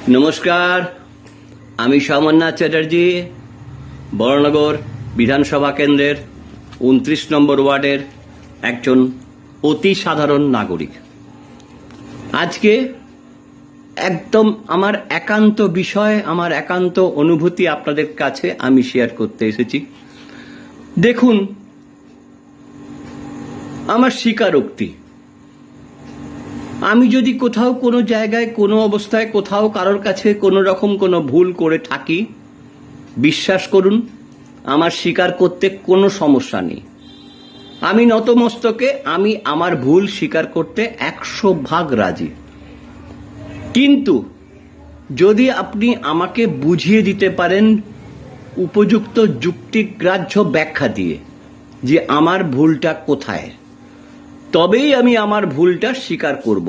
নমস্কার, আমি সোমনাথ চ্যাটার্জি, বড়নগর বিধানসভা কেন্দ্রের ২৯ নম্বর ওয়ার্ডের একজন অতি সাধারণ নাগরিক। আজকে একদম আমার একান্ত বিষয়, আমার একান্ত অনুভূতি আপনাদের কাছে আমি শেয়ার করতে এসেছি। দেখুন, আমার স্বীকারোক্তি, আমি যদি কোথাও কোনো জায়গায় কোনো অবস্থায় কোথাও কারোর কাছে কোনো রকম কোনো ভুল করে থাকি, বিশ্বাস করুন আমার স্বীকার করতে কোনো সমস্যা নেই। আমি নতমস্তকে আমি আমার ভুল স্বীকার করতে ১০০% রাজি। কিন্তু যদি আপনি আমাকে বুঝিয়ে দিতে পারেন উপযুক্ত যুক্তিগ্রাহ্য ব্যাখ্যা দিয়ে যে আমার ভুলটা কোথায়, তবেই আমি আমার ভুলটা স্বীকার করব।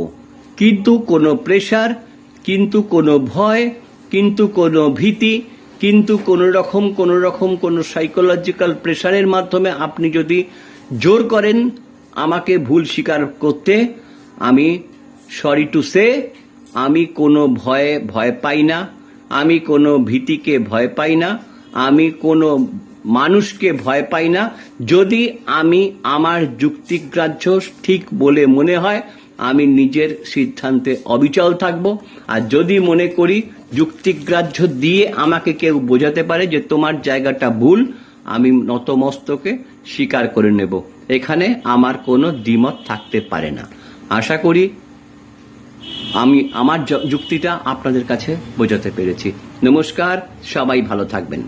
কিন্তু কোনো প্রেশার, কিন্তু কোনো ভয়, কিন্তু কোনো ভীতি, কিন্তু কোনো রকম কোনো সাইকোলজিক্যাল প্রেশারের মাধ্যমে আপনি যদি জোর করেন আমাকে ভুল স্বীকার করতে, আমি সরি টু সে, আমি কোনো ভয় পাই না, আমি কোনো ভীতিকে ভয় পাই না, আমি কোনো মানুষকে ভয় পাই না। যদি আমি আমার যুক্তিগ্রাহ্য ঠিক বলে মনে হয় আমি নিজের সিদ্ধান্তে অবিচল থাকব। আর যদি মনে করি যুক্তিগ্রাহ্য দিয়ে আমাকে কেউ বোঝাতে পারে যে তোমার জায়গাটা ভুল, আমি নতমস্তকে স্বীকার করে নেব। এখানে আমার কোনো দ্বিমত থাকতে পারে না। আশা করি আমি আমার যুক্তিটা আপনাদের কাছে বোঝাতে পেরেছি। নমস্কার, সবাই ভালো থাকবেন।